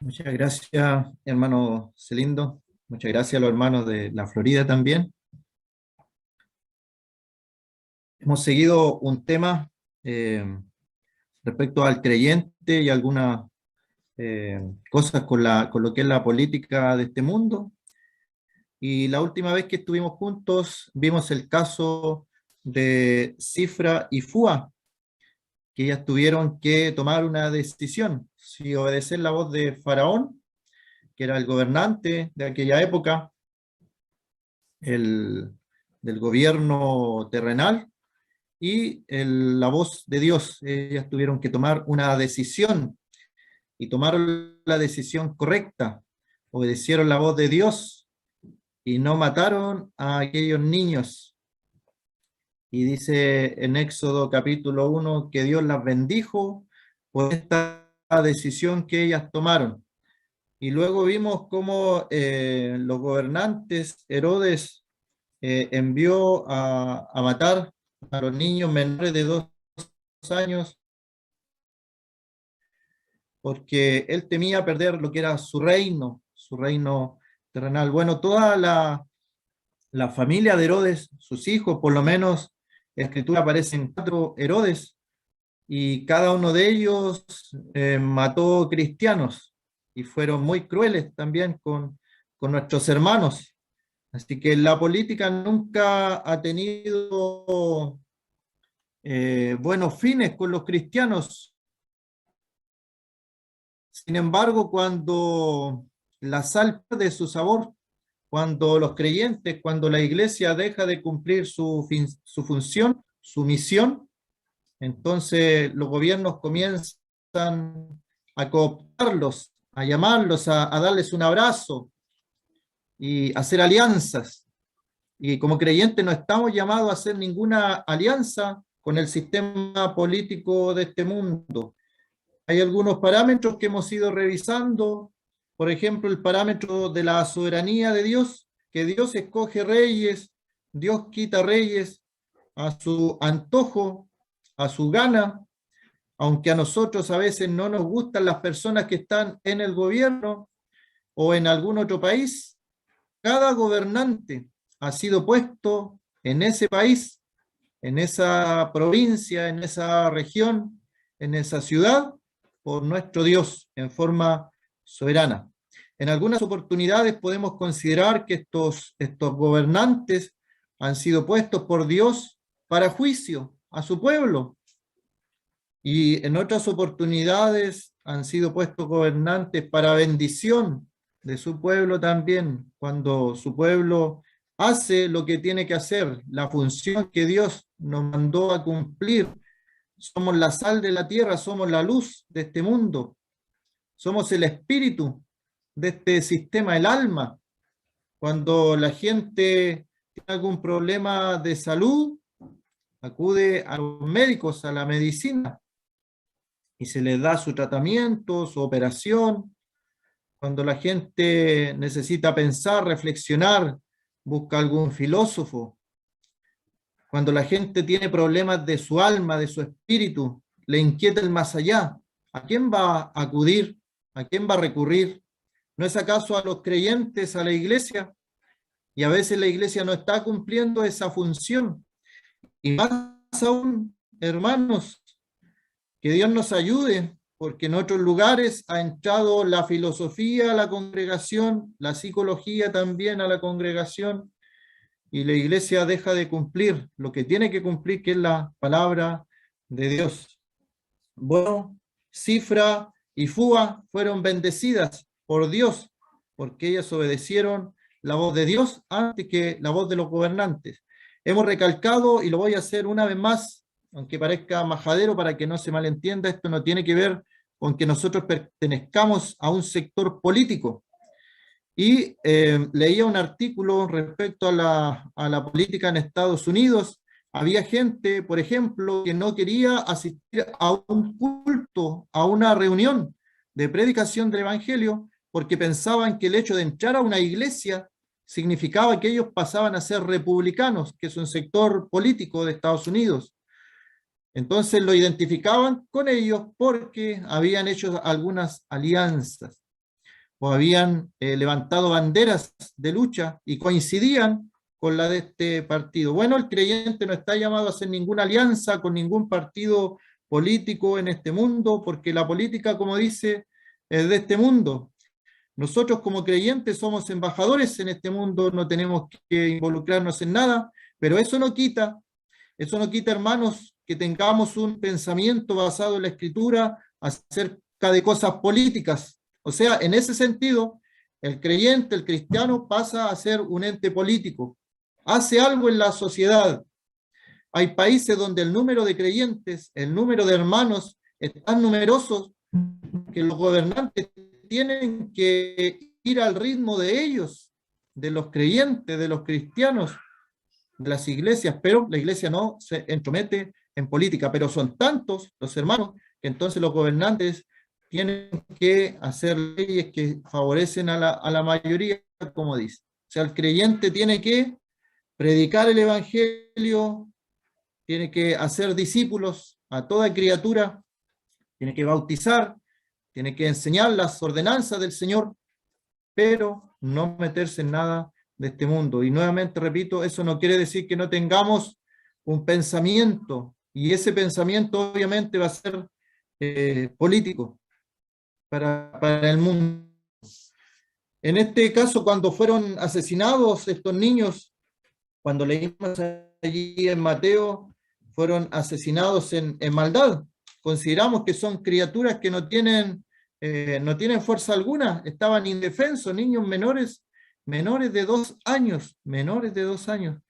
Muchas gracias, hermano Celindo. Muchas gracias a los hermanos de la Florida también. Hemos seguido un tema eh, respecto al creyente y algunas cosas con lo que es la política de este mundo. Y la última vez que estuvimos juntos vimos el caso de Cifra y Fua, que ellas tuvieron que tomar una decisión, si obedecer la voz de Faraón, que era el gobernante de aquella época, el, del gobierno terrenal, y la voz de Dios. Ellas tuvieron que tomar una decisión y tomaron la decisión correcta. Obedecieron la voz de Dios y no mataron a aquellos niños. Y dice en Éxodo capítulo 1 que Dios las bendijo por esta decisión que ellas tomaron. Y luego vimos cómo los gobernantes, Herodes, envió a matar a los niños menores de 2 años porque él temía perder lo que era su reino terrenal. Bueno, toda la familia de Herodes, sus hijos, por lo menos, en la escritura aparecen 4 Herodes, y cada uno de ellos mató cristianos, y fueron muy crueles también con nuestros hermanos. Así que la política nunca ha tenido buenos fines con los cristianos. Sin embargo, cuando la sal pierde su sabor, cuando los creyentes, cuando la iglesia deja de cumplir su función, su misión, entonces los gobiernos comienzan a cooptarlos, a llamarlos, a darles un abrazo y a hacer alianzas. Y como creyentes no estamos llamados a hacer ninguna alianza con el sistema político de este mundo. Hay algunos parámetros que hemos ido revisando, por ejemplo, el parámetro de la soberanía de Dios, que Dios escoge reyes, Dios quita reyes a su antojo, a su gana, aunque a nosotros a veces no nos gustan las personas que están en el gobierno o en algún otro país. Cada gobernante ha sido puesto en ese país, en esa provincia, en esa región, en esa ciudad, por nuestro Dios en forma soberana. En algunas oportunidades podemos considerar que estos gobernantes han sido puestos por Dios para juicio a su pueblo, y en otras oportunidades han sido puestos gobernantes para bendición de su pueblo también, cuando su pueblo hace lo que tiene que hacer, la función que Dios nos mandó a cumplir. Somos la sal de la tierra, somos la luz de este mundo, somos el espíritu de este sistema, el alma. Cuando la gente tiene algún problema de salud, acude a los médicos, a la medicina, y se les da su tratamiento, su operación. Cuando la gente necesita pensar, reflexionar, busca algún filósofo. Cuando la gente tiene problemas de su alma, de su espíritu, le inquieta el más allá, ¿a quién va a acudir? ¿A quién va a recurrir? ¿No es acaso a los creyentes, a la iglesia? Y a veces la iglesia no está cumpliendo esa función. Y más aún, hermanos, que Dios nos ayude, porque en otros lugares ha entrado la filosofía a la congregación, la psicología también a la congregación, y la iglesia deja de cumplir lo que tiene que cumplir, que es la palabra de Dios. Bueno, Cifra y Fua fueron bendecidas por Dios, porque ellas obedecieron la voz de Dios antes que la voz de los gobernantes. Hemos recalcado, y lo voy a hacer una vez más, aunque parezca majadero para que no se malentienda, esto no tiene que ver con que nosotros pertenezcamos a un sector político. Y leía un artículo respecto a la política en Estados Unidos. Había gente, por ejemplo, que no quería asistir a un culto, a una reunión de predicación del Evangelio, porque pensaban que el hecho de entrar a una iglesia significaba que ellos pasaban a ser republicanos, que es un sector político de Estados Unidos. Entonces lo identificaban con ellos porque habían hecho algunas alianzas. o habían levantado banderas de lucha y coincidían con la de este partido. Bueno, el creyente no está llamado a hacer ninguna alianza con ningún partido político en este mundo, porque la política, como dice, es de este mundo. Nosotros como creyentes somos embajadores en este mundo, no tenemos que involucrarnos en nada, pero eso no quita, hermanos, que tengamos un pensamiento basado en la Escritura acerca de cosas políticas. O sea, en ese sentido, el creyente, el cristiano, pasa a ser un ente político. Hace algo en la sociedad. Hay países donde el número de creyentes, el número de hermanos es tan numeroso que los gobernantes tienen que ir al ritmo de ellos, de los creyentes, de los cristianos, de las iglesias, pero la iglesia no se entromete en política, pero son tantos los hermanos que entonces los gobernantes tienen que hacer leyes que favorecen a la mayoría, como dice. O sea, el creyente tiene que predicar el evangelio, tiene que hacer discípulos a toda criatura, tiene que bautizar, tiene que enseñar las ordenanzas del Señor, pero no meterse en nada de este mundo. Y nuevamente repito, eso no quiere decir que no tengamos un pensamiento, y ese pensamiento obviamente va a ser político para el mundo. En este caso, cuando fueron asesinados estos niños, cuando leímos allí en Mateo, fueron asesinados en maldad. Consideramos que son criaturas que no tienen fuerza alguna, estaban indefensos, niños menores de 2 años, menores de 2 años.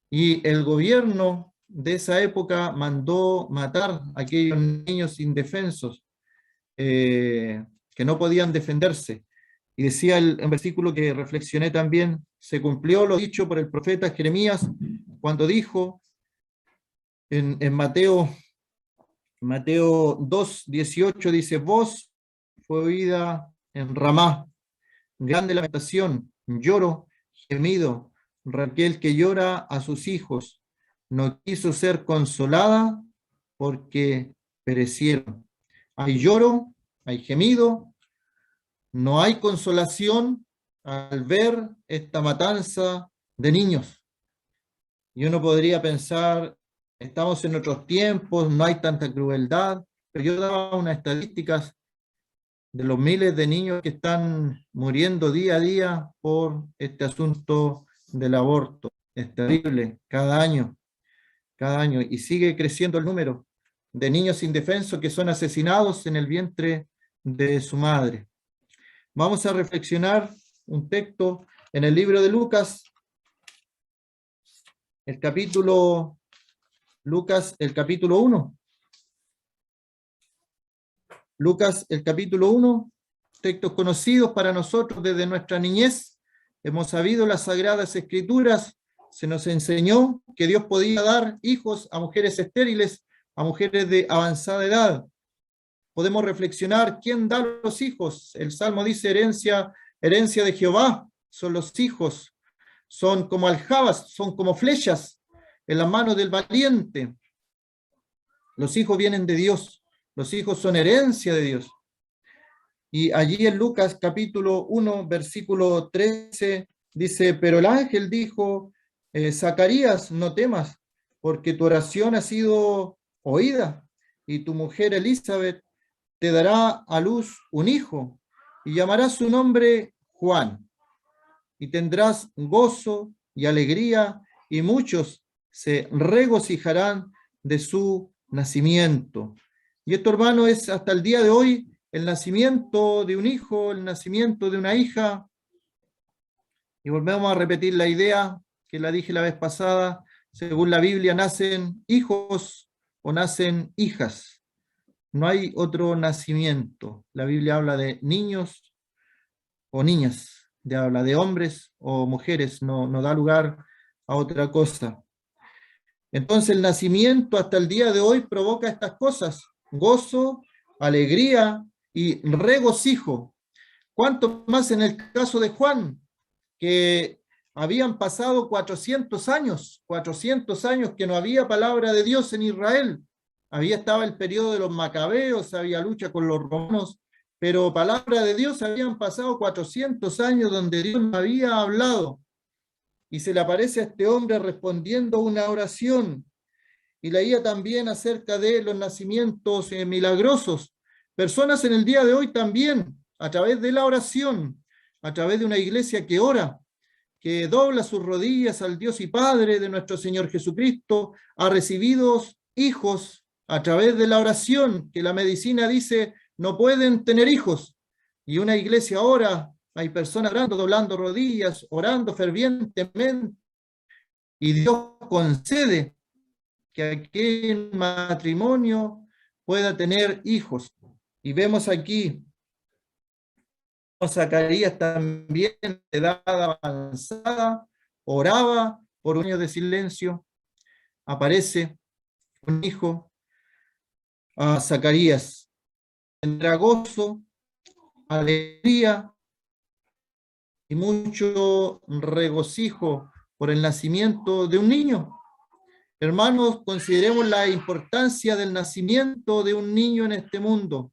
Y el gobierno de esa época mandó matar a aquellos niños indefensos que no podían defenderse. Y decía el versículo que reflexioné también, se cumplió lo dicho por el profeta Jeremías cuando dijo en Mateo 2:18, dice, voz fue oída en Ramá, grande lamentación, lloro, gemido, Raquel que llora a sus hijos, no quiso ser consolada porque perecieron. Hay lloro, hay gemido, no hay consolación al ver esta matanza de niños. Y uno podría pensar, estamos en otros tiempos, no hay tanta crueldad, pero yo daba unas estadísticas de los miles de niños que están muriendo día a día por este asunto del aborto. Es terrible, cada año, y sigue creciendo el número de niños indefensos que son asesinados en el vientre de su madre. Vamos a reflexionar un texto en el libro de Lucas, el capítulo 1. Lucas, el capítulo 1, textos conocidos para nosotros desde nuestra niñez. Hemos sabido las Sagradas Escrituras, se nos enseñó que Dios podía dar hijos a mujeres estériles, a mujeres de avanzada edad. Podemos reflexionar, ¿quién da los hijos? El Salmo dice, herencia de Jehová, son los hijos, son como aljabas, son como flechas en las manos del valiente. Los hijos vienen de Dios, los hijos son herencia de Dios. Y allí en Lucas capítulo 1, versículo 13, dice, pero el ángel dijo, Zacarías, no temas, porque tu oración ha sido oída, y tu mujer Elizabeth te dará a luz un hijo, y llamarás su nombre Juan, y tendrás gozo y alegría, y muchos se regocijarán de su nacimiento. Y esto, hermano, es hasta el día de hoy el nacimiento de un hijo, el nacimiento de una hija. Y volvemos a repetir la idea que la dije la vez pasada. Según la Biblia, nacen hijos o nacen hijas. No hay otro nacimiento. La Biblia habla de niños o niñas, habla de hombres o mujeres, no da lugar a otra cosa. Entonces el nacimiento hasta el día de hoy provoca estas cosas, gozo, alegría y regocijo. ¿Cuánto más en el caso de Juan, que habían pasado 400 años que no había palabra de Dios en Israel? Estaba el periodo de los macabeos, había lucha con los romanos, pero palabra de Dios, habían pasado 400 años donde Dios no había hablado, y se le aparece a este hombre respondiendo una oración, y leía también acerca de los nacimientos milagrosos. Personas en el día de hoy también, a través de la oración, a través de una iglesia que ora, que dobla sus rodillas al Dios y Padre de nuestro Señor Jesucristo, ha recibido hijos a través de la oración, que la medicina dice no pueden tener hijos. Y una iglesia ora, hay personas orando, doblando rodillas, orando fervientemente, y Dios concede que aquel matrimonio pueda tener hijos. Y vemos aquí Zacarías también, de edad avanzada, oraba por un año de silencio. Aparece un hijo a Zacarías. Tendrá gozo, alegría y mucho regocijo por el nacimiento de un niño. Hermanos, consideremos la importancia del nacimiento de un niño en este mundo.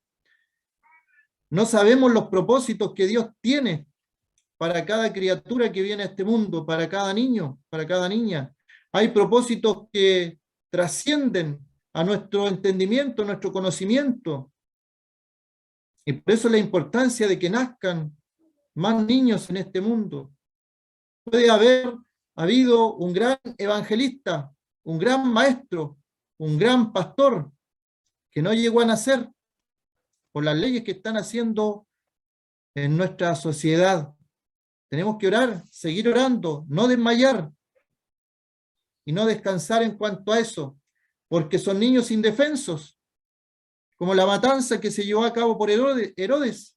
No sabemos los propósitos que Dios tiene para cada criatura que viene a este mundo, para cada niño, para cada niña. Hay propósitos que trascienden a nuestro entendimiento, a nuestro conocimiento. Y por eso la importancia de que nazcan más niños en este mundo. Puede haber habido un gran evangelista, un gran maestro, un gran pastor que no llegó a nacer por las leyes que están haciendo en nuestra sociedad. Tenemos que orar, seguir orando, no desmayar y no descansar en cuanto a eso, porque son niños indefensos, como la matanza que se llevó a cabo por Herodes,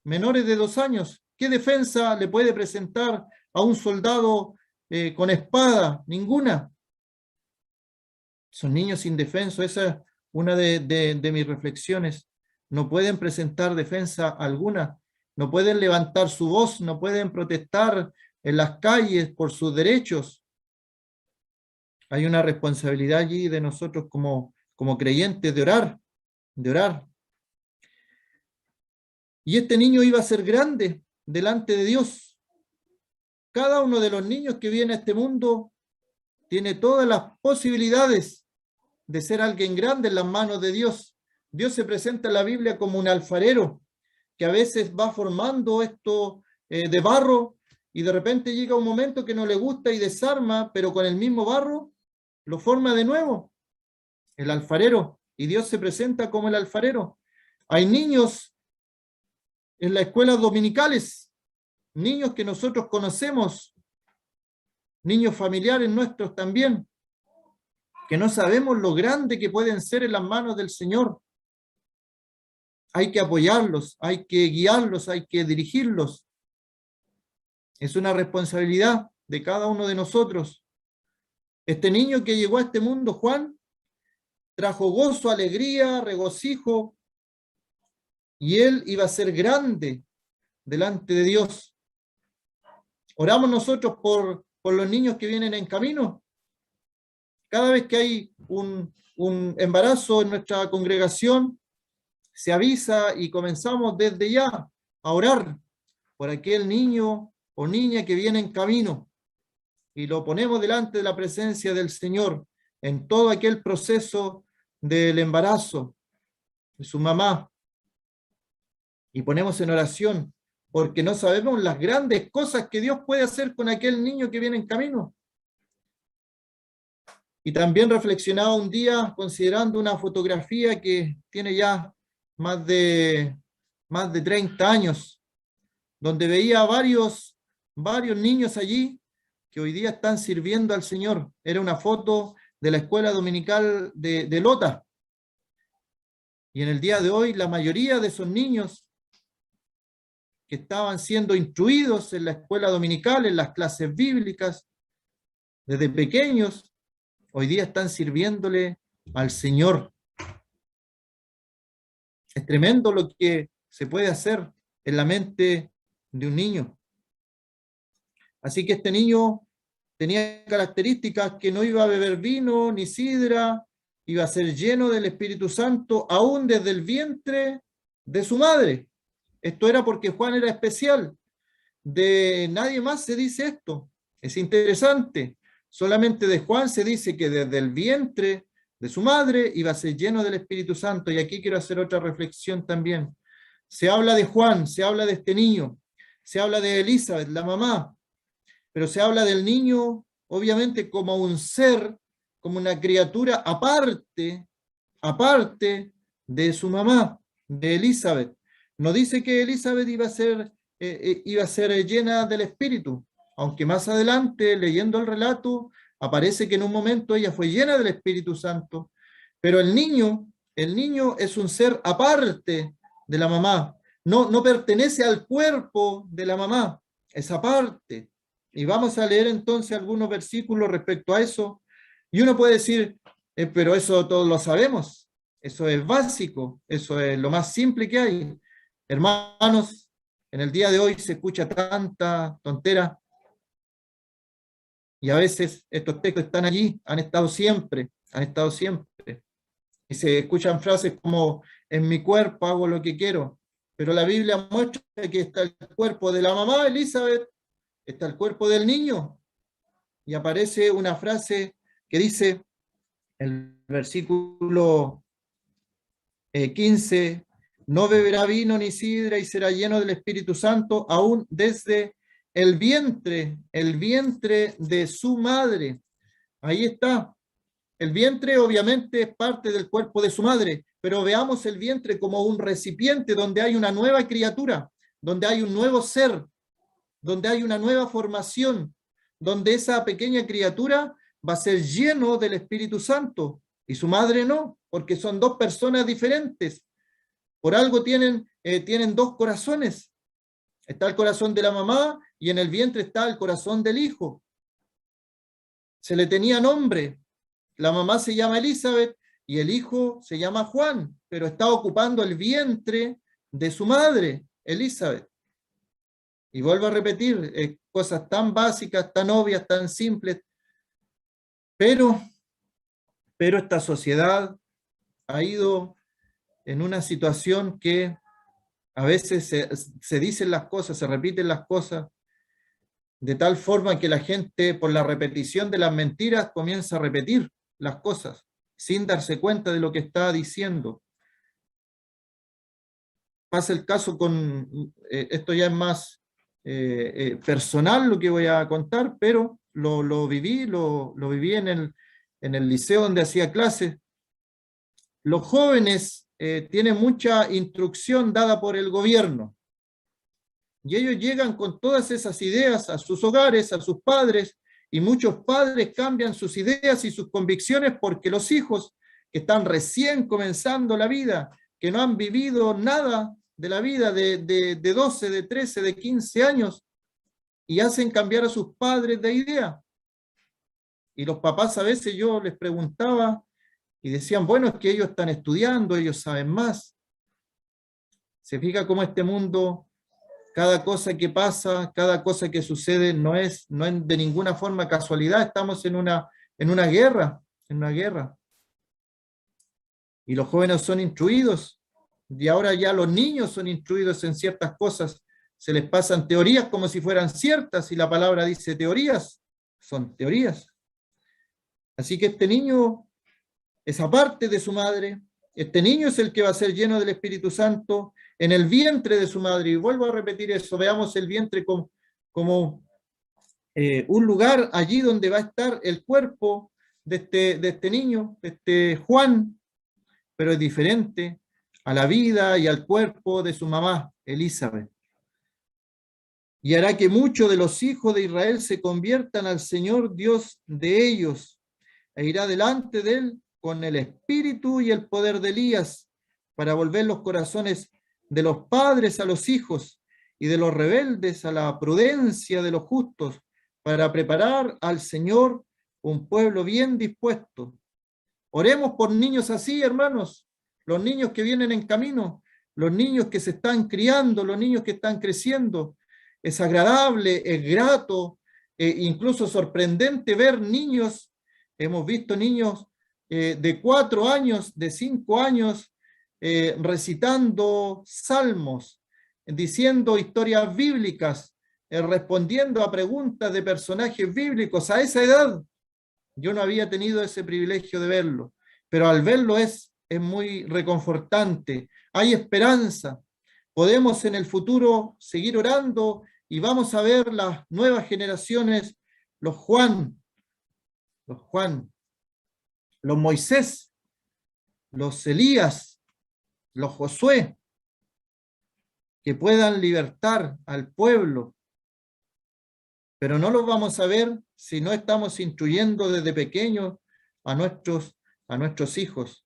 menores de 2 años. ¿Qué defensa le puede presentar a un soldado con espada? Ninguna. Son niños indefensos, esa es una de mis reflexiones. No pueden presentar defensa alguna, no pueden levantar su voz, no pueden protestar en las calles por sus derechos. Hay una responsabilidad allí de nosotros como creyentes de orar, de orar. Y este niño iba a ser grande delante de Dios. Cada uno de los niños que viene a este mundo tiene todas las posibilidades de ser alguien grande en las manos de Dios. Dios se presenta en la Biblia como un alfarero que a veces va formando esto de barro y de repente llega un momento que no le gusta y desarma, pero con el mismo barro lo forma de nuevo. El alfarero. Y Dios se presenta como el alfarero. Hay niños en las escuelas dominicales, niños que nosotros conocemos, niños familiares nuestros también, que no sabemos lo grande que pueden ser en las manos del Señor. Hay que apoyarlos, hay que guiarlos, hay que dirigirlos. Es una responsabilidad de cada uno de nosotros. Este niño que llegó a este mundo, Juan, trajo gozo, alegría, regocijo, y él iba a ser grande delante de Dios. Oramos nosotros por los niños que vienen en camino. Cada vez que hay un embarazo en nuestra congregación, se avisa y comenzamos desde ya a orar por aquel niño o niña que viene en camino y lo ponemos delante de la presencia del Señor en todo aquel proceso del embarazo de su mamá y ponemos en oración porque no sabemos las grandes cosas que Dios puede hacer con aquel niño que viene en camino. Y también reflexionaba un día considerando una fotografía que tiene ya más de 30 años, donde veía varios niños allí que hoy día están sirviendo al Señor. Era una foto de la escuela dominical de Lota. Y en el día de hoy, la mayoría de esos niños que estaban siendo instruidos en la escuela dominical, en las clases bíblicas, desde pequeños, hoy día están sirviéndole al Señor. Es tremendo lo que se puede hacer en la mente de un niño. Así que este niño tenía características que no iba a beber vino ni sidra, iba a ser lleno del Espíritu Santo, aún desde el vientre de su madre. Esto era porque Juan era especial. De nadie más se dice esto. Es interesante. Solamente de Juan se dice que desde el vientre de su madre iba a ser lleno del Espíritu Santo. Y aquí quiero hacer otra reflexión también. Se habla de Juan, se habla de este niño, se habla de Elizabeth, la mamá, pero se habla del niño, obviamente, como un ser, como una criatura aparte de su mamá, de Elizabeth. No dice que Elizabeth iba a ser llena del Espíritu, aunque más adelante, leyendo el relato, aparece que en un momento ella fue llena del Espíritu Santo, pero el niño es un ser aparte de la mamá, no pertenece al cuerpo de la mamá, es aparte. Y vamos a leer entonces algunos versículos respecto a eso, y uno puede decir, pero eso todos lo sabemos, eso es básico, eso es lo más simple que hay. Hermanos, en el día de hoy se escucha tanta tontera y a veces estos textos están allí, han estado siempre. Y se escuchan frases como, en mi cuerpo hago lo que quiero, pero la Biblia muestra que está el cuerpo de la mamá Elizabeth, está el cuerpo del niño, y aparece una frase que dice, el versículo 15, no beberá vino ni sidra y será lleno del Espíritu Santo aún desde el vientre de su madre. Ahí está. El vientre obviamente es parte del cuerpo de su madre, pero veamos el vientre como un recipiente donde hay una nueva criatura, donde hay un nuevo ser, donde hay una nueva formación, donde esa pequeña criatura va a ser lleno del Espíritu Santo y su madre no, porque son dos personas diferentes. Por algo tienen dos corazones. Está el corazón de la mamá y en el vientre está el corazón del hijo. Se le tenía nombre. La mamá se llama Elizabeth y el hijo se llama Juan, pero está ocupando el vientre de su madre, Elizabeth. Y vuelvo a repetir, cosas tan básicas, tan obvias, tan simples, pero esta sociedad ha ido en una situación que a veces se dicen las cosas, se repiten las cosas, de tal forma que la gente, por la repetición de las mentiras, comienza a repetir las cosas, sin darse cuenta de lo que está diciendo. Pasa el caso con, esto ya es más personal lo que voy a contar, pero lo viví en el liceo donde hacía clases. Los jóvenes tienen mucha instrucción dada por el gobierno y ellos llegan con todas esas ideas a sus hogares, a sus padres, y muchos padres cambian sus ideas y sus convicciones porque los hijos que están recién comenzando la vida, que no han vivido nada de la vida de 12, de 13, de 15 años, y hacen cambiar a sus padres de idea. Y los papás a veces yo les preguntaba y decían, bueno, es que ellos están estudiando, ellos saben más. Se fija cómo este mundo, cada cosa que pasa, cada cosa que sucede no es de ninguna forma casualidad, estamos en una guerra, Y los jóvenes son instruidos, y ahora ya los niños son instruidos en ciertas cosas, se les pasan teorías como si fueran ciertas, y la palabra dice teorías, son teorías. Así que este niño es aparte de su madre, este niño es el que va a ser lleno del Espíritu Santo en el vientre de su madre. Y vuelvo a repetir eso, veamos el vientre como un lugar allí donde va a estar el cuerpo de este niño, de este Juan, pero es diferente a la vida y al cuerpo de su mamá, Elizabeth. Y hará que muchos de los hijos de Israel se conviertan al Señor Dios de ellos, e irá delante de él con el espíritu y el poder de Elías, para volver los corazones de los padres a los hijos y de los rebeldes a la prudencia de los justos, para preparar al Señor un pueblo bien dispuesto. Oremos por niños así, hermanos, los niños que vienen en camino, los niños que se están criando, los niños que están creciendo. Es agradable, es grato, incluso sorprendente ver niños. Hemos visto niños de 4 años, de 5 años, recitando salmos, diciendo historias bíblicas, respondiendo a preguntas de personajes bíblicos. A esa edad yo no había tenido ese privilegio de verlo, pero al verlo es muy reconfortante. Hay esperanza. Podemos en el futuro seguir orando y vamos a ver las nuevas generaciones, los Juan, los Moisés, los Elías, los Josué, que puedan libertar al pueblo, pero no los vamos a ver si no estamos instruyendo desde pequeños a nuestros hijos.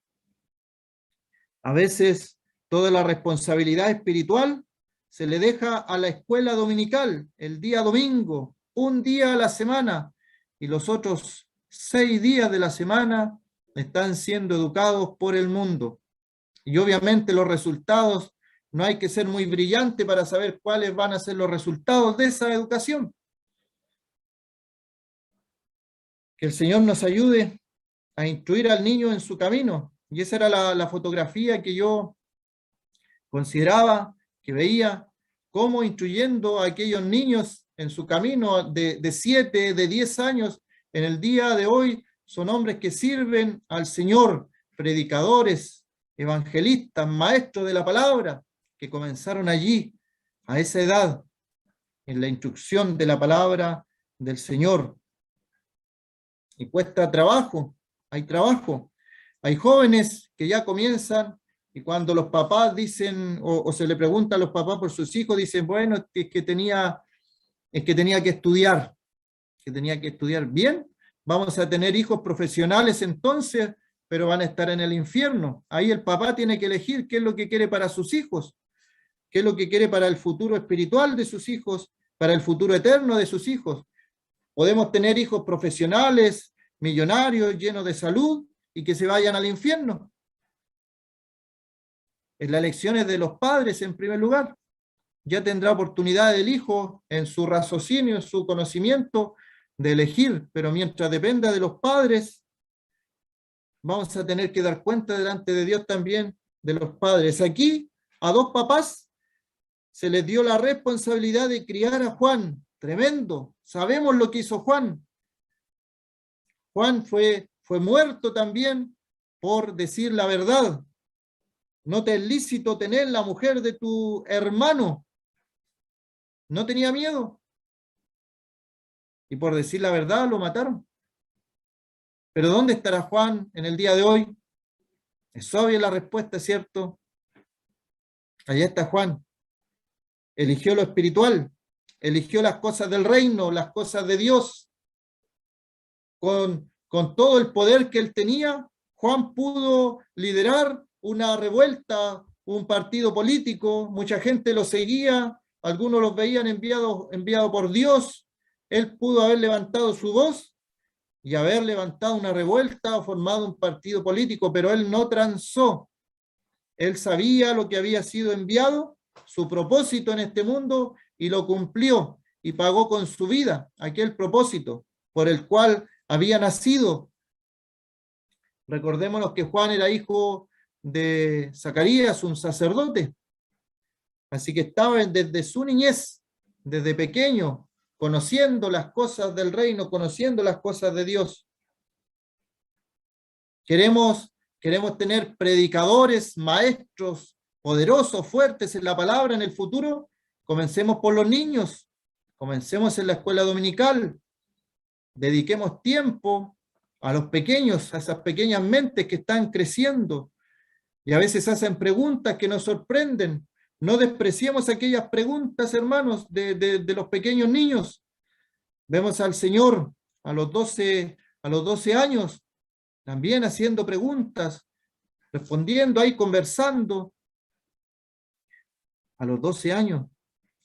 A veces toda la responsabilidad espiritual se le deja a la escuela dominical, el día domingo, un día a la semana, y los otros 6 días de la semana están siendo educados por el mundo. Y obviamente los resultados, no hay que ser muy brillante para saber cuáles van a ser los resultados de esa educación. Que el Señor nos ayude a instruir al niño en su camino. Y esa era la fotografía que yo consideraba, que veía, cómo instruyendo a aquellos niños en su camino de 7, de 10 años, en el día de hoy, son hombres que sirven al Señor, predicadores, evangelistas, maestros de la palabra, que comenzaron allí, a esa edad, en la instrucción de la palabra del Señor. Y cuesta trabajo, hay trabajo. Hay jóvenes que ya comienzan y cuando los papás dicen, o se le pregunta a los papás por sus hijos, dicen, bueno, es que tenía que estudiar, bien. Vamos a tener hijos profesionales entonces, pero van a estar en el infierno. Ahí el papá tiene que elegir qué es lo que quiere para sus hijos, qué es lo que quiere para el futuro espiritual de sus hijos, para el futuro eterno de sus hijos. Podemos tener hijos profesionales, millonarios, llenos de salud, y que se vayan al infierno. En las elecciones de los padres, en primer lugar. Ya tendrá oportunidad el hijo, en su raciocinio, en su conocimiento, de elegir, pero mientras dependa de los padres, vamos a tener que dar cuenta delante de Dios también de los padres. Aquí, a 2 papás, se les dio la responsabilidad de criar a Juan. Tremendo. Sabemos lo que hizo Juan. Juan fue muerto también por decir la verdad. No te es lícito tener la mujer de tu hermano. No tenía miedo. Y por decir la verdad lo mataron. Pero ¿dónde estará Juan en el día de hoy? Es obvia la respuesta, ¿cierto? Allá está Juan. Eligió lo espiritual. Eligió las cosas del reino, las cosas de Dios. Con todo el poder que él tenía, Juan pudo liderar una revuelta, un partido político, mucha gente lo seguía, algunos los veían enviado por Dios. Él pudo haber levantado su voz y haber levantado una revuelta o formado un partido político, pero él no transó. Él sabía lo que había sido enviado, su propósito en este mundo, y lo cumplió y pagó con su vida aquel propósito por el cual había nacido. Recordémonos que Juan era hijo de Zacarías, un sacerdote. Así que estaba desde su niñez, desde pequeño, conociendo las cosas del reino, conociendo las cosas de Dios. Queremos tener predicadores, maestros poderosos, fuertes en la palabra en el futuro. Comencemos por los niños, comencemos en la escuela dominical, dediquemos tiempo a los pequeños, a esas pequeñas mentes que están creciendo y a veces hacen preguntas que nos sorprenden. No despreciemos aquellas preguntas, hermanos, de los pequeños niños. Vemos al Señor a los 12 años, también haciendo preguntas, respondiendo ahí, conversando. A los 12 años.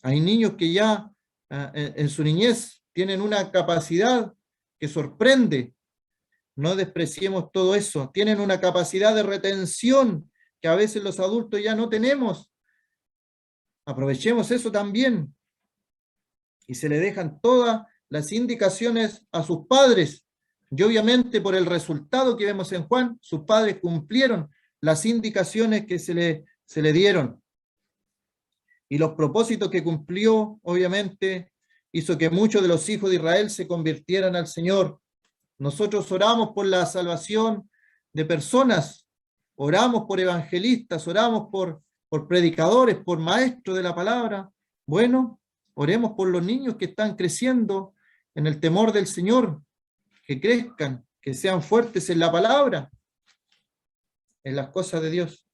Hay niños que ya en su niñez tienen una capacidad que sorprende. No despreciemos todo eso. Tienen una capacidad de retención que a veces los adultos ya no tenemos. Aprovechemos eso también. Y se le dejan todas las indicaciones a sus padres. Y obviamente por el resultado que vemos en Juan, sus padres cumplieron las indicaciones que se le dieron y los propósitos que cumplió, obviamente, hizo que muchos de los hijos de Israel se convirtieran al Señor. Nosotros oramos por la salvación de personas, oramos por evangelistas, oramos por predicadores, por maestros de la palabra. Bueno, oremos por los niños que están creciendo en el temor del Señor, que crezcan, que sean fuertes en la palabra, en las cosas de Dios.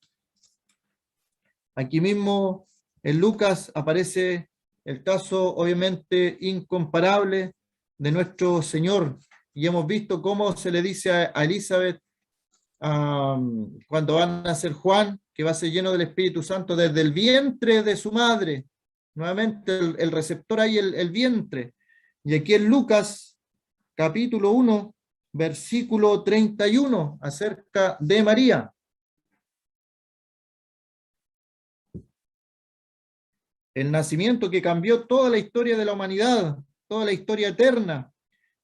Aquí mismo en Lucas aparece el caso obviamente incomparable de nuestro Señor, y hemos visto cómo se le dice a Elizabeth cuando van a nacer Juan, que va a ser lleno del Espíritu Santo desde el vientre de su madre. Nuevamente el receptor ahí, el vientre. Y aquí en Lucas, capítulo 1, versículo 31, acerca de María. El nacimiento que cambió toda la historia de la humanidad, toda la historia eterna,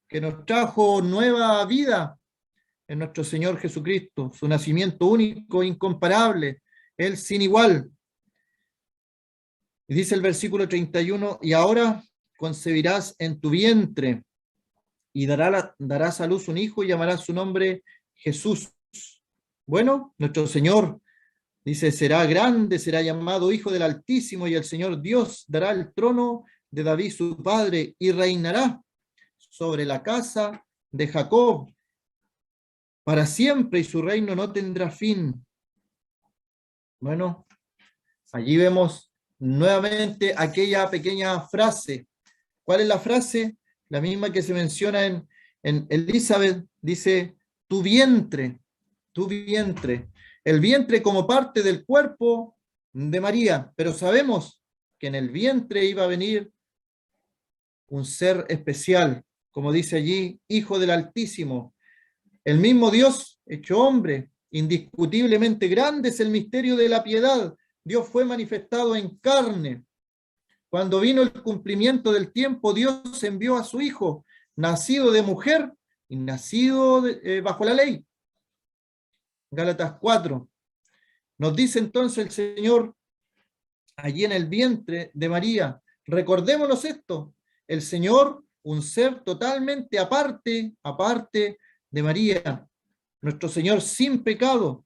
que nos trajo nueva vida en nuestro Señor Jesucristo, su nacimiento único, incomparable, Él sin igual. Y dice el versículo 31, y ahora concebirás en tu vientre y darás a luz un hijo y llamarás su nombre Jesús. Bueno, nuestro Señor dice, será grande, será llamado Hijo del Altísimo, y el Señor Dios dará el trono de David su padre y reinará sobre la casa de Jacob para siempre, y su reino no tendrá fin. Bueno, allí vemos nuevamente aquella pequeña frase. ¿Cuál es la frase? La misma que se menciona en Elizabeth, dice, tu vientre, tu vientre. El vientre como parte del cuerpo de María, pero sabemos que en el vientre iba a venir un ser especial, como dice allí, Hijo del Altísimo. El mismo Dios hecho hombre, indiscutiblemente grande es el misterio de la piedad. Dios fue manifestado en carne. Cuando vino el cumplimiento del tiempo, Dios envió a su Hijo, nacido de mujer y nacido bajo la ley. Gálatas 4. Nos dice entonces el Señor, allí en el vientre de María, recordémonos esto, el Señor, un ser totalmente aparte de María, nuestro Señor sin pecado,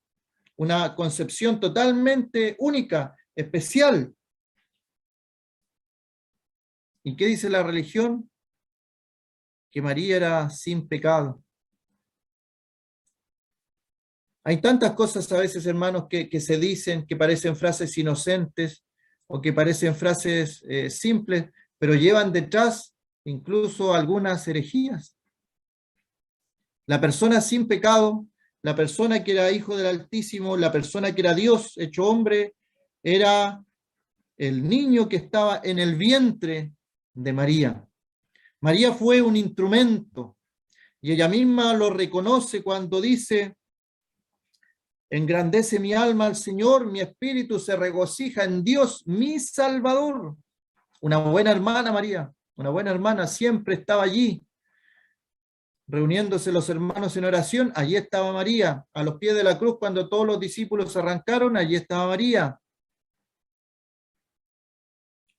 una concepción totalmente única, especial. ¿Y qué dice la religión? Que María era sin pecado. Hay tantas cosas a veces, hermanos, que se dicen, que parecen frases inocentes o que parecen frases simples, pero llevan detrás incluso algunas herejías. La persona sin pecado, la persona que era hijo del Altísimo, la persona que era Dios hecho hombre, era el niño que estaba en el vientre de María. María fue un instrumento, y ella misma lo reconoce cuando dice, engrandece mi alma al Señor, mi espíritu se regocija en Dios, mi Salvador. Una buena hermana María, una buena hermana, siempre estaba allí, reuniéndose los hermanos en oración. Allí estaba María, a los pies de la cruz, cuando todos los discípulos arrancaron, allí estaba María.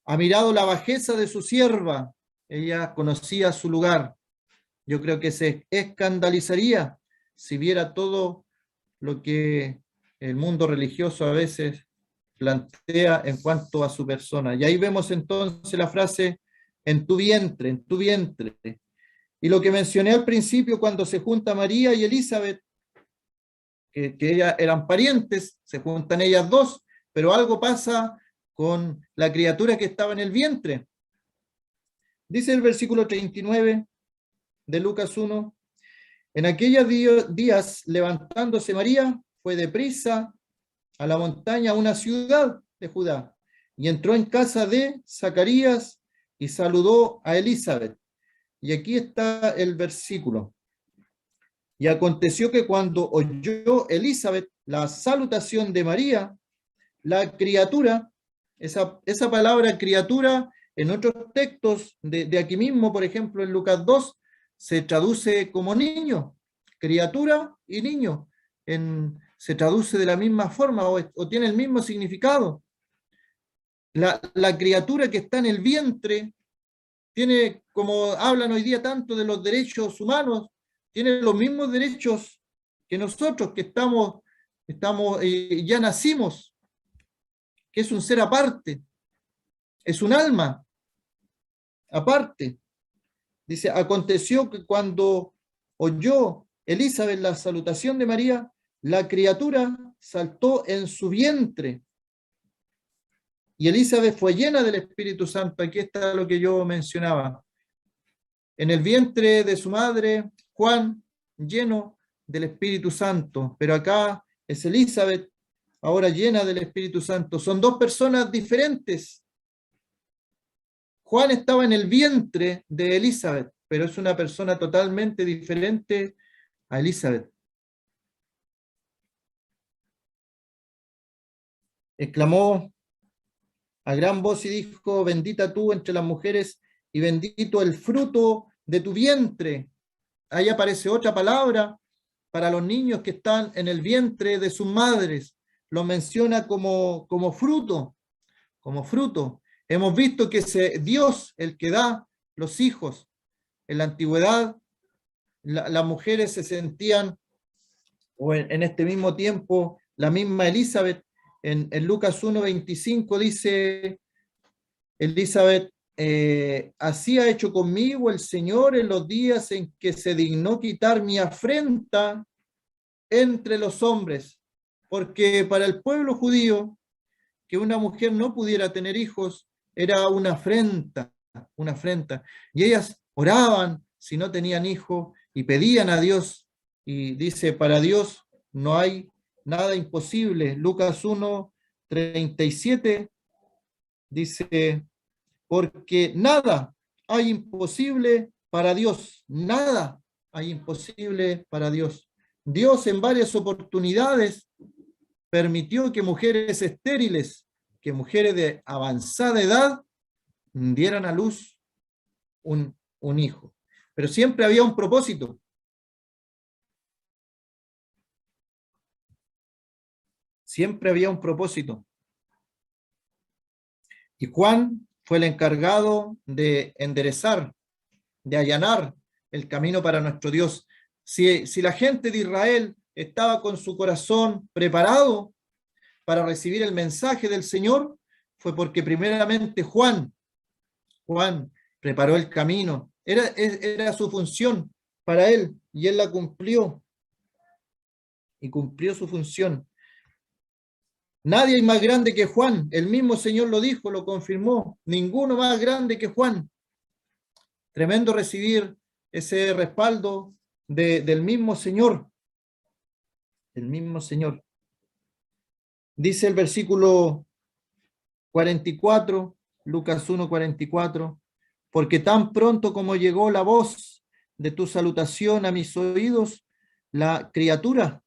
Ha mirado la bajeza de su sierva, ella conocía su lugar. Yo creo que se escandalizaría si viera todo lo que el mundo religioso a veces plantea en cuanto a su persona. Y ahí vemos entonces la frase, en tu vientre, en tu vientre. Y lo que mencioné al principio, cuando se junta María y Elizabeth, que ellas eran parientes, se juntan ellas dos, pero algo pasa con la criatura que estaba en el vientre. Dice el versículo 39 de Lucas 1, en aquellos días, levantándose María, fue deprisa a la montaña, a una ciudad de Judá, y entró en casa de Zacarías y saludó a Elizabeth. Y aquí está el versículo. Y aconteció que cuando oyó Elizabeth la salutación de María, la criatura, esa palabra criatura, en otros textos de aquí mismo, por ejemplo en Lucas 2, se traduce como niño, criatura y niño. se traduce de la misma forma o tiene el mismo significado. La criatura que está en el vientre tiene, como hablan hoy día tanto de los derechos humanos, tiene los mismos derechos que nosotros, que ya nacimos, que es un ser aparte, es un alma aparte. Dice, aconteció que cuando oyó Elizabeth la salutación de María, la criatura saltó en su vientre. Y Elizabeth fue llena del Espíritu Santo. Aquí está lo que yo mencionaba. En el vientre de su madre, Juan, lleno del Espíritu Santo. Pero acá es Elizabeth, ahora llena del Espíritu Santo. Son dos personas diferentes. Juan estaba en el vientre de Elizabeth, pero es una persona totalmente diferente a Elizabeth. Exclamó a gran voz y dijo, bendita tú entre las mujeres y bendito el fruto de tu vientre. Ahí aparece otra palabra para los niños que están en el vientre de sus madres. Lo menciona como fruto, como fruto. Hemos visto que es Dios el que da los hijos. En la antigüedad, las mujeres se sentían, o en este mismo tiempo, la misma Elizabeth, en Lucas 1:25 dice, Elizabeth, así ha hecho conmigo el Señor en los días en que se dignó quitar mi afrenta entre los hombres, porque para el pueblo judío, que una mujer no pudiera tener hijos era una afrenta, una afrenta. Y ellas oraban si no tenían hijos y pedían a Dios, y dice, para Dios no hay nada imposible. Lucas 1:37 dice, porque nada hay imposible para Dios, nada hay imposible para Dios. Dios en varias oportunidades permitió que mujeres estériles, que mujeres de avanzada edad dieran a luz un hijo. Pero siempre había un propósito. Siempre había un propósito. Y Juan fue el encargado de enderezar, de allanar el camino para nuestro Dios. Si la gente de Israel estaba con su corazón preparado para recibir el mensaje del Señor, fue porque primeramente Juan preparó el camino. Era su función para él y él la cumplió. Y cumplió su función. Nadie es más grande que Juan. El mismo Señor lo dijo, lo confirmó. Ninguno más grande que Juan. Tremendo recibir ese respaldo del mismo Señor. El mismo Señor. Dice el versículo 44, Lucas 1:44, porque tan pronto como llegó la voz de tu salutación a mis oídos, la criatura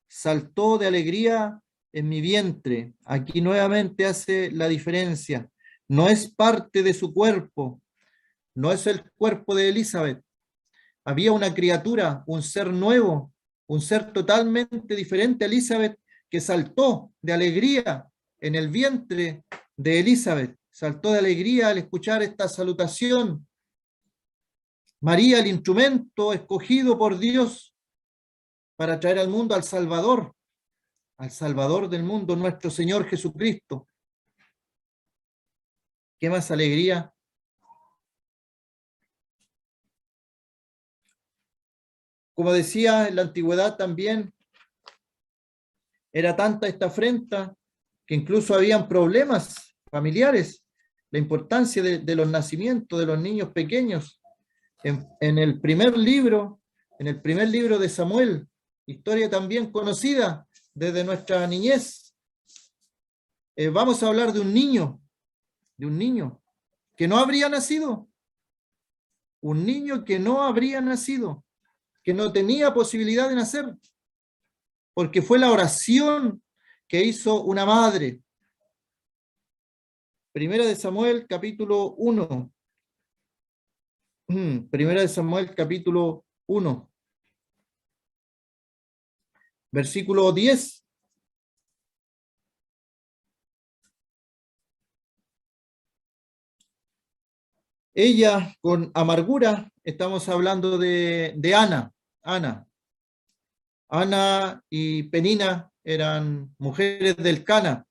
saltó de alegría en mi vientre. Aquí nuevamente hace la diferencia. No es parte de su cuerpo, no es el cuerpo de Elizabeth. Había una criatura, un ser nuevo, un ser totalmente diferente a Elizabeth, que saltó de alegría en el vientre de Elizabeth. Saltó de alegría al escuchar esta salutación. María, el instrumento escogido por Dios para traer al mundo al Salvador del mundo, nuestro Señor Jesucristo. ¿Qué más alegría? Como decía, en la antigüedad también era tanta esta afrenta que incluso habían problemas familiares. La importancia de los nacimientos de los niños pequeños. En el primer libro de Samuel, historia también conocida desde nuestra niñez, vamos a hablar de un niño que no habría nacido, un niño que no habría nacido, que no tenía posibilidad de nacer, porque fue la oración que hizo una madre. Primera de Samuel, capítulo 1. Primera de Samuel, capítulo 1. Versículo 10. Ella con amargura, estamos hablando de Ana. Ana y Penina eran mujeres del Cana.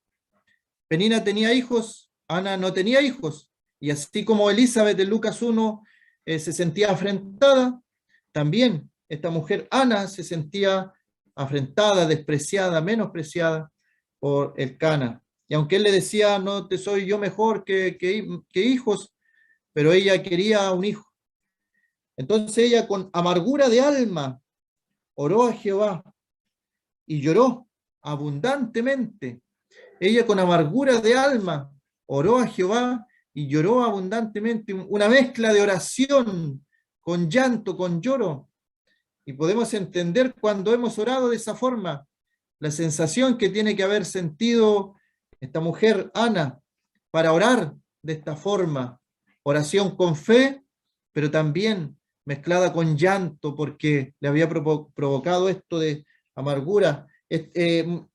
Penina tenía hijos, Ana no tenía hijos. Y así como Elizabeth de Lucas 1 se sentía afrentada, también esta mujer Ana se sentía afrentada, despreciada, menospreciada por el Cana. Y aunque él le decía, no te soy yo mejor que hijos, pero ella quería un hijo. Entonces ella con amargura de alma oró a Jehová y lloró abundantemente. Ella con amargura de alma oró a Jehová y lloró abundantemente, una mezcla de oración con llanto, con lloro. Y podemos entender cuando hemos orado de esa forma, la sensación que tiene que haber sentido esta mujer, Ana, para orar de esta forma. Oración con fe, pero también mezclada con llanto, porque le había provocado esto de amargura.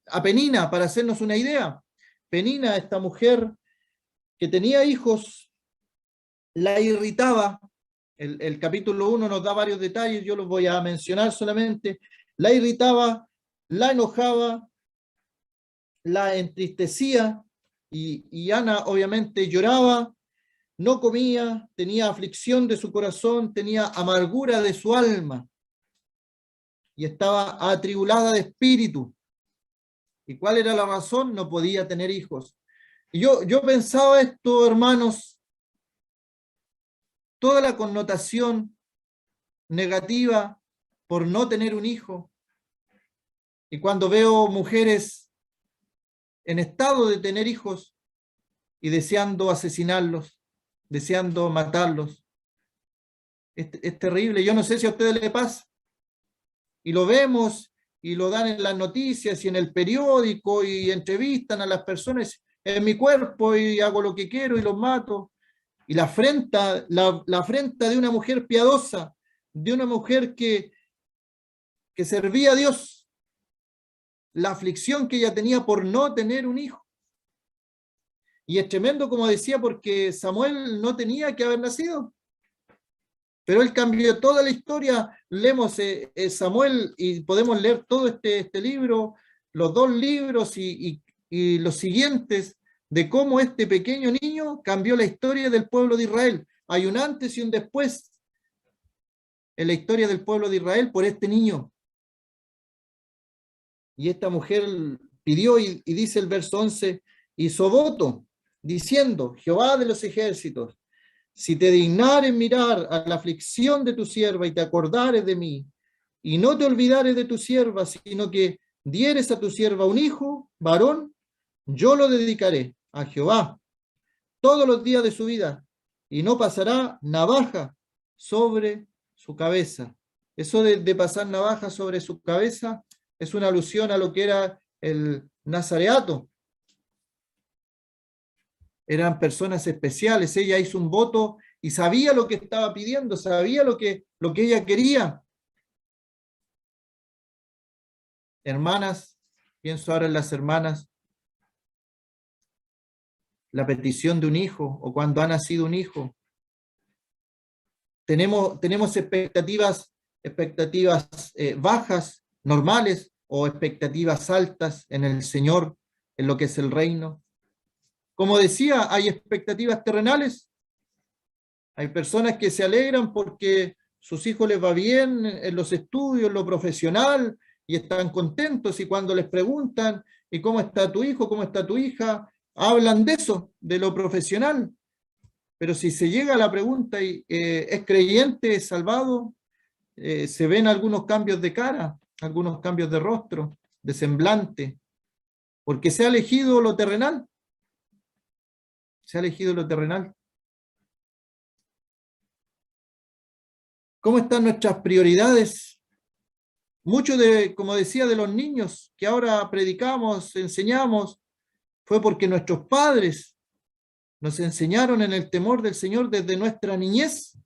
A Penina, para hacernos una idea, Penina, esta mujer que tenía hijos, la irritaba. El capítulo 1 nos da varios detalles, yo los voy a mencionar solamente. La irritaba, la enojaba, la entristecía, y Ana obviamente lloraba, no comía, tenía aflicción de su corazón, tenía amargura de su alma y estaba atribulada de espíritu. ¿Y cuál era la razón? No podía tener hijos. Y yo pensaba esto, hermanos, toda la connotación negativa por no tener un hijo. Y cuando veo mujeres en estado de tener hijos y deseando asesinarlos, deseando matarlos, es terrible. Yo no sé si a ustedes les pasa. Y lo vemos y lo dan en las noticias y en el periódico y entrevistan a las personas en mi cuerpo y hago lo que quiero y los mato. Y la afrenta de una mujer piadosa, de una mujer que servía a Dios, la aflicción que ella tenía por no tener un hijo. Y es tremendo, como decía, porque Samuel no tenía que haber nacido. Pero él cambió toda la historia. Leemos Samuel y podemos leer todo este libro, los dos libros y los siguientes, de cómo este pequeño niño cambió la historia del pueblo de Israel. Hay un antes y un después en la historia del pueblo de Israel por este niño. Y esta mujer pidió, y dice el verso 11, hizo voto, diciendo, Jehová de los ejércitos, si te dignares mirar a la aflicción de tu sierva y te acordares de mí, y no te olvidares de tu sierva, sino que dieres a tu sierva un hijo, varón, yo lo dedicaré a Jehová todos los días de su vida, y no pasará navaja sobre su cabeza. Eso de pasar navaja sobre su cabeza es una alusión a lo que era el nazareato. Eran personas especiales. Ella hizo un voto y sabía lo que estaba pidiendo, sabía lo que ella quería. Hermanas, pienso ahora en las hermanas, la petición de un hijo o cuando ha nacido un hijo. Tenemos expectativas bajas, normales, o expectativas altas en el Señor, en lo que es el reino. Como decía, hay expectativas terrenales. Hay personas que se alegran porque sus hijos les va bien en los estudios, en lo profesional, y están contentos, y cuando les preguntan, ¿y cómo está tu hijo? ¿Cómo está tu hija? Hablan de eso, de lo profesional. Pero si se llega a la pregunta, ¿es creyente, es salvado? Se ven algunos cambios de cara, algunos cambios de rostro, de semblante, porque se ha elegido lo terrenal. Se ha elegido lo terrenal. ¿Cómo están nuestras prioridades? Mucho como decía, de los niños que ahora predicamos, enseñamos, fue porque nuestros padres nos enseñaron en el temor del Señor desde nuestra niñez,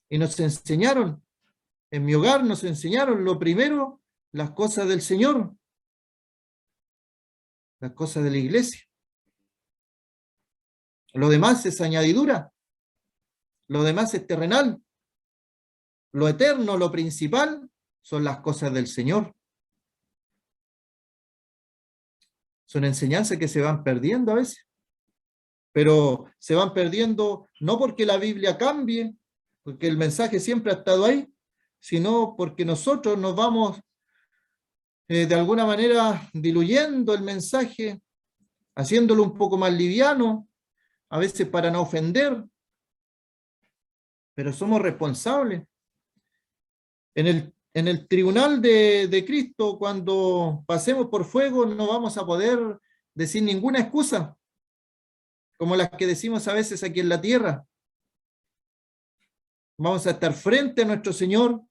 y nos enseñaron En mi hogar nos enseñaron lo primero, las cosas del Señor, las cosas de la iglesia. Lo demás es añadidura, lo demás es terrenal. Lo eterno, lo principal, son las cosas del Señor. Son enseñanzas que se van perdiendo a veces, pero se van perdiendo no porque la Biblia cambie, porque el mensaje siempre ha estado ahí, sino porque nosotros nos vamos de alguna manera diluyendo el mensaje, haciéndolo un poco más liviano, a veces para no ofender, pero somos responsables. En el tribunal de Cristo, cuando pasemos por fuego, no vamos a poder decir ninguna excusa, como las que decimos a veces aquí en la tierra. Vamos a estar frente a nuestro Señor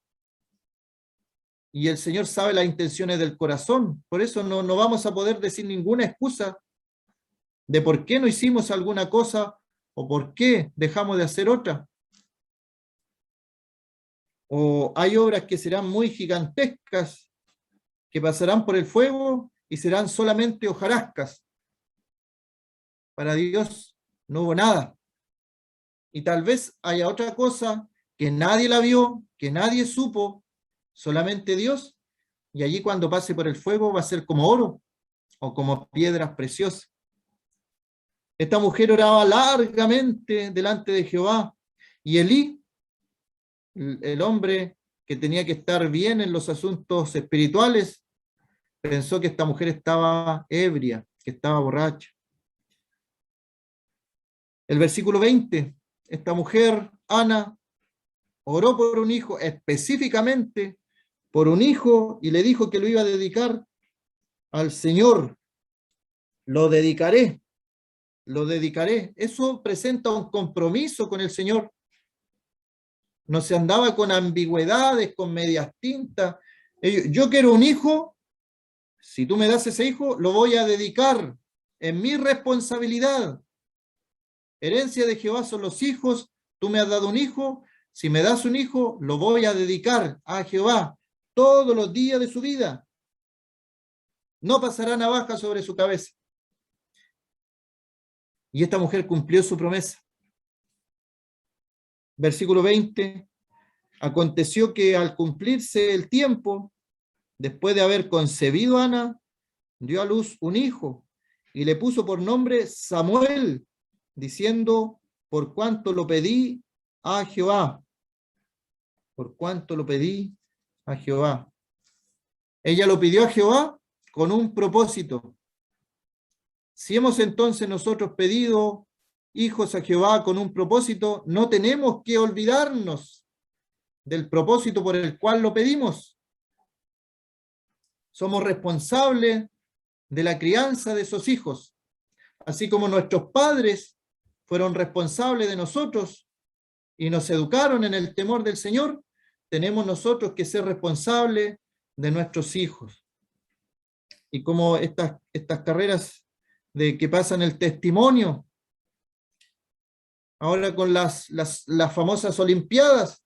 y el Señor sabe las intenciones del corazón. Por eso no vamos a poder decir ninguna excusa de por qué no hicimos alguna cosa o por qué dejamos de hacer otra. O hay obras que serán muy gigantescas, que pasarán por el fuego y serán solamente hojarascas. Para Dios no hubo nada. Y tal vez haya otra cosa que nadie la vio, que nadie supo, solamente Dios, y allí cuando pase por el fuego va a ser como oro o como piedras preciosas. Esta mujer oraba largamente delante de Jehová, y Elí, el hombre que tenía que estar bien en los asuntos espirituales, pensó que esta mujer estaba ebria, que estaba borracha. El versículo 20, esta mujer, Ana, oró por un hijo, específicamente por un hijo, y le dijo que lo iba a dedicar al Señor. Lo dedicaré, lo dedicaré. Eso presenta un compromiso con el Señor. No se andaba con ambigüedades, con medias tintas. Yo quiero un hijo, si tú me das ese hijo, lo voy a dedicar en mi responsabilidad. Herencia de Jehová son los hijos, tú me has dado un hijo, si me das un hijo, lo voy a dedicar a Jehová todos los días de su vida. No pasará navaja sobre su cabeza. Y esta mujer cumplió su promesa. Versículo 20. Aconteció que al cumplirse el tiempo, después de haber concebido Ana, dio a luz un hijo y le puso por nombre Samuel, diciendo, por cuanto lo pedí a Jehová. Por cuanto lo pedí a Jehová. Ella lo pidió a Jehová con un propósito. Si hemos entonces nosotros pedido hijos a Jehová con un propósito, no tenemos que olvidarnos del propósito por el cual lo pedimos. Somos responsables de la crianza de esos hijos, así como nuestros padres fueron responsables de nosotros y nos educaron en el temor del Señor, tenemos nosotros que ser responsables de nuestros hijos. Y como estas carreras de que pasan el testimonio, ahora con las famosas Olimpiadas,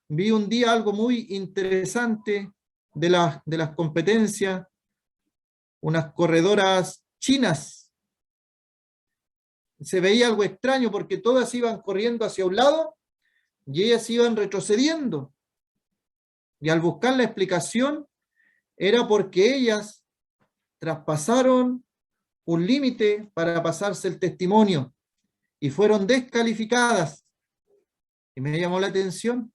vi un día algo muy interesante de las competencias, unas corredoras chinas. Se veía algo extraño porque todas iban corriendo hacia un lado y ellas iban retrocediendo. Y al buscar la explicación, era porque ellas traspasaron un límite para pasarse el testimonio y fueron descalificadas. Y me llamó la atención,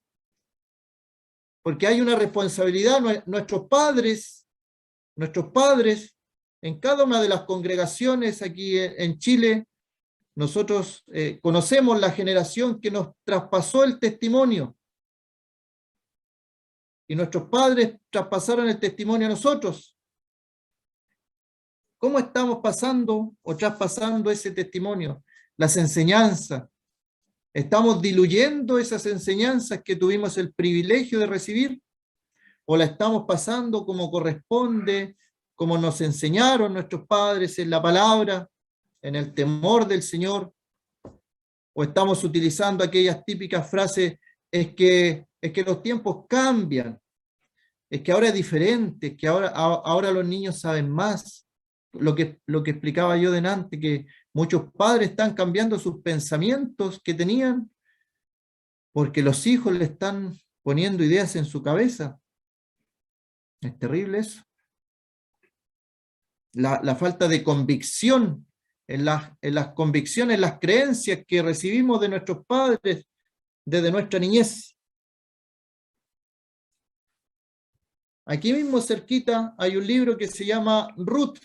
porque hay una responsabilidad. Nuestros padres, en cada una de las congregaciones aquí en Chile, nosotros conocemos la generación que nos traspasó el testimonio. Y nuestros padres traspasaron el testimonio a nosotros. ¿Cómo estamos pasando o traspasando ese testimonio? Las enseñanzas. ¿Estamos diluyendo esas enseñanzas que tuvimos el privilegio de recibir? ¿O la estamos pasando como corresponde, como nos enseñaron nuestros padres en la palabra, en el temor del Señor? ¿O estamos utilizando aquellas típicas frases, es que es que los tiempos cambian, es que ahora es diferente, es que ahora los niños saben más. Lo que explicaba yo delante, que muchos padres están cambiando sus pensamientos que tenían porque los hijos le están poniendo ideas en su cabeza. Es terrible eso. La falta de convicción en las convicciones, en las creencias que recibimos de nuestros padres desde nuestra niñez. Aquí mismo cerquita hay un libro que se llama Ruth.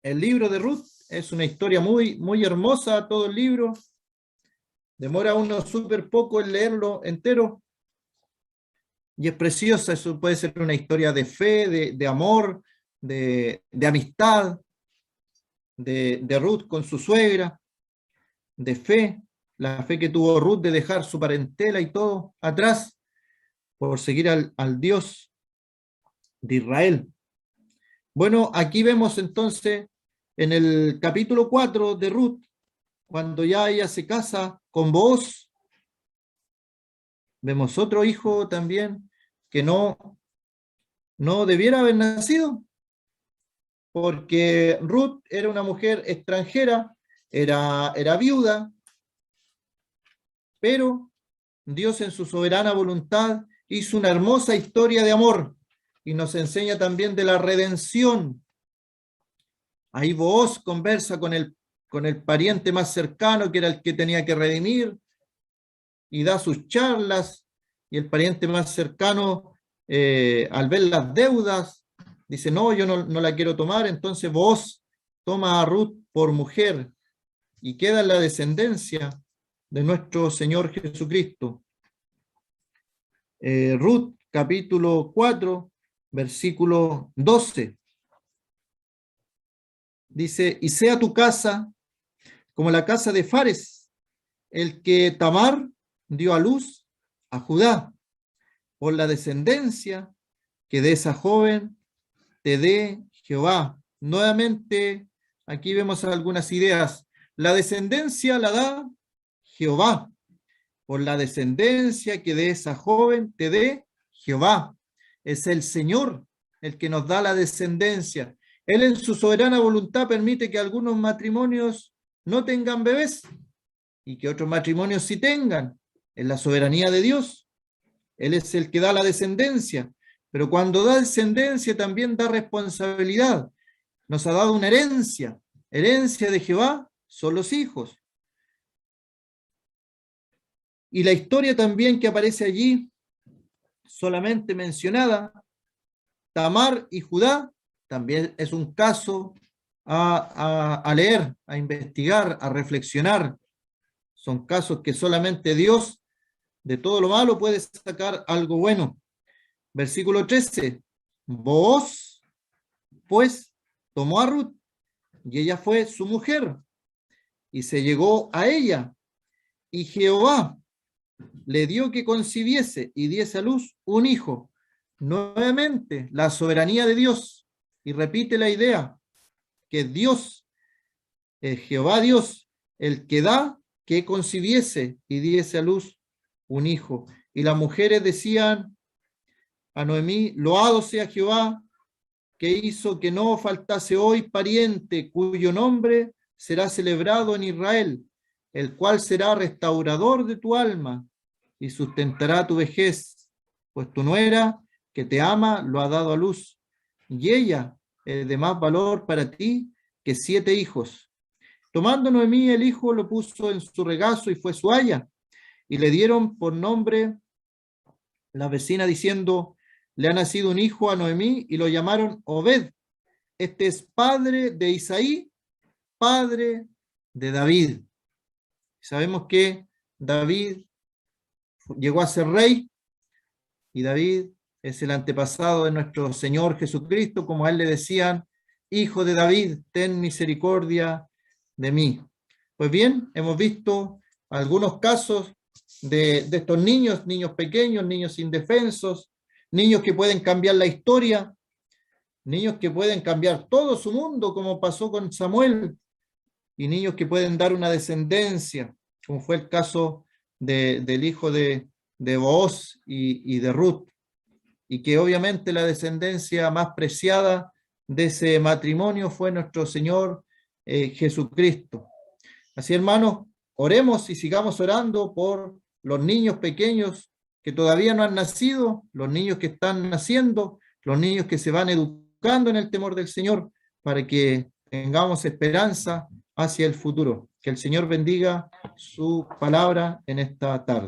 El libro de Ruth es una historia muy, muy hermosa, todo el libro. Demora uno súper poco en leerlo entero. Y es preciosa, eso puede ser una historia de fe, de amor, de amistad, de Ruth con su suegra, de fe, la fe que tuvo Ruth de dejar su parentela y todo atrás por seguir al Dios de Israel. Bueno, aquí vemos entonces en el capítulo 4 de Ruth, cuando ya ella se casa con Booz, vemos otro hijo también que no debiera haber nacido, porque Ruth era una mujer extranjera, era viuda, pero Dios en su soberana voluntad hizo una hermosa historia de amor y nos enseña también de la redención. Ahí Booz conversa con el pariente más cercano, que era el que tenía que redimir, y da sus charlas, y el pariente más cercano, al ver las deudas, dice, no, yo no la quiero tomar. Entonces Booz toma a Ruth por mujer y queda en la descendencia de nuestro Señor Jesucristo. Ruth, capítulo 4, versículo 12. Dice, y sea tu casa como la casa de Fares, el que Tamar dio a luz a Judá, por la descendencia que de esa joven te dé Jehová. Nuevamente, aquí vemos algunas ideas. La descendencia la da Jehová, por la descendencia que de esa joven te dé Jehová. Es el Señor el que nos da la descendencia. Él en su soberana voluntad permite que algunos matrimonios no tengan bebés y que otros matrimonios sí tengan. Es la soberanía de Dios. Él es el que da la descendencia. Pero cuando da descendencia también da responsabilidad. Nos ha dado una herencia. Herencia de Jehová son los hijos. Y la historia también que aparece allí, solamente mencionada, Tamar y Judá, también es un caso a leer, a investigar, a reflexionar. Son casos que solamente Dios de todo lo malo puede sacar algo bueno. Versículo 13. Booz, pues, tomó a Ruth, y ella fue su mujer, y se llegó a ella, y Jehová le dio que concibiese y diese a luz un hijo. Nuevamente, la soberanía de Dios, y repite la idea, que Dios, Jehová Dios, el que da que concibiese y diese a luz un hijo. Y las mujeres decían a Noemí, loado sea Jehová, que hizo que no faltase hoy pariente cuyo nombre será celebrado en Israel, el cual será restaurador de tu alma y sustentará tu vejez, pues tu nuera que te ama lo ha dado a luz, y ella es de más valor para ti que 7 hijos. Tomando Noemí el hijo, lo puso en su regazo y fue su aya, y le dieron por nombre la vecina diciendo, le ha nacido un hijo a Noemí, y lo llamaron Obed. Este es padre de Isaí, padre de David. Sabemos que David llegó a ser rey, y David es el antepasado de nuestro Señor Jesucristo, como a él le decían, hijo de David, ten misericordia de mí. Pues bien, hemos visto algunos casos de estos niños pequeños, niños indefensos, niños que pueden cambiar la historia, niños que pueden cambiar todo su mundo, como pasó con Samuel, y niños que pueden dar una descendencia. como fue el caso del hijo de Booz y de Ruth, y que obviamente la descendencia más preciada de ese matrimonio fue nuestro Señor Jesucristo. Así, hermanos, oremos y sigamos orando por los niños pequeños que todavía no han nacido, los niños que están naciendo, los niños que se van educando en el temor del Señor, para que tengamos esperanza hacia el futuro. Que el Señor bendiga su palabra en esta tarde.